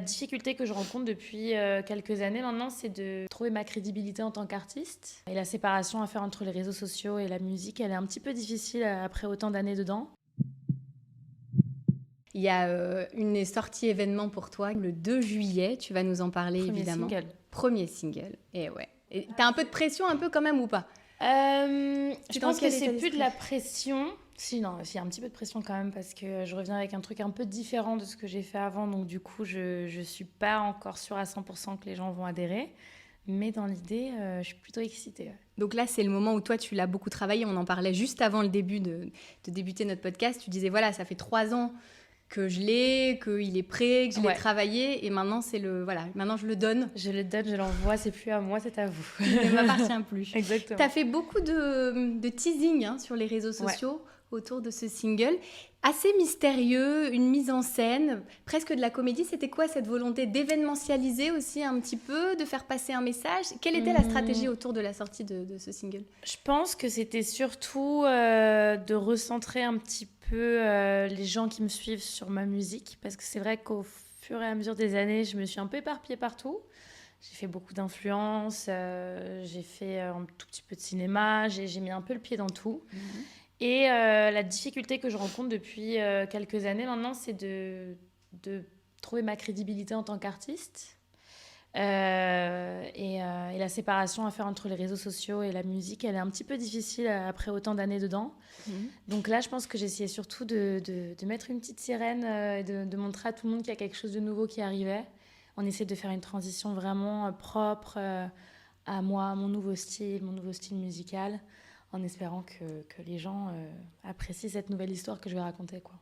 La difficulté que je rencontre depuis quelques années maintenant, c'est de trouver ma crédibilité en tant qu'artiste. Et la séparation à faire entre les réseaux sociaux et la musique, elle est un petit peu difficile après autant d'années dedans. Il y a une sortie événement pour toi le 2 juillet, tu vas nous en parler Premier évidemment. single. Premier single, et ouais. Et t'as un peu de pression un peu quand même ou pas? Je dans pense que quel c'est état plus de d'esprit? la pression. Si, non, il y a un petit peu de pression quand même parce que je reviens avec un truc un peu différent de ce que j'ai fait avant. Donc du coup, je suis pas encore sûre à 100% que les gens vont adhérer. Mais dans l'idée, je suis plutôt excitée. Ouais. Donc là, c'est le moment où toi, tu l'as beaucoup travaillé. On en parlait juste avant le début de débuter notre podcast. Tu disais, voilà, ça fait 3 ans que je l'ai, qu'il est prêt, que je l'ai Ouais. travaillé. Et maintenant, voilà, maintenant je le donne. Je le donne, je l'envoie, c'est plus à moi, c'est à vous. Il ne m'appartient plus. Exactement. Tu as fait beaucoup de teasing sur les réseaux Ouais. sociaux autour de ce single. Assez mystérieux, une mise en scène, presque de la comédie. C'était quoi cette volonté d'événementialiser aussi un petit peu, de faire passer un message? Quelle était la stratégie autour de la sortie de ce single? Je pense que c'était surtout de recentrer un petit peu les gens qui me suivent sur ma musique. Parce que c'est vrai qu'au fur et à mesure des années, je me suis un peu éparpillée partout. J'ai fait beaucoup d'influences, j'ai fait un tout petit peu de cinéma, j'ai mis un peu le pied dans tout. Et la difficulté que je rencontre depuis quelques années maintenant, c'est de trouver ma crédibilité en tant qu'artiste. Et la séparation à faire entre les réseaux sociaux et la musique, elle est un petit peu difficile après autant d'années dedans. Donc là, je pense que j'essayais surtout de mettre une petite sirène et de montrer à tout le monde qu'il y a quelque chose de nouveau qui arrivait. On essaie de faire une transition vraiment propre à moi, mon nouveau style musical, en espérant que les gens apprécient cette nouvelle histoire que je vais raconter, quoi.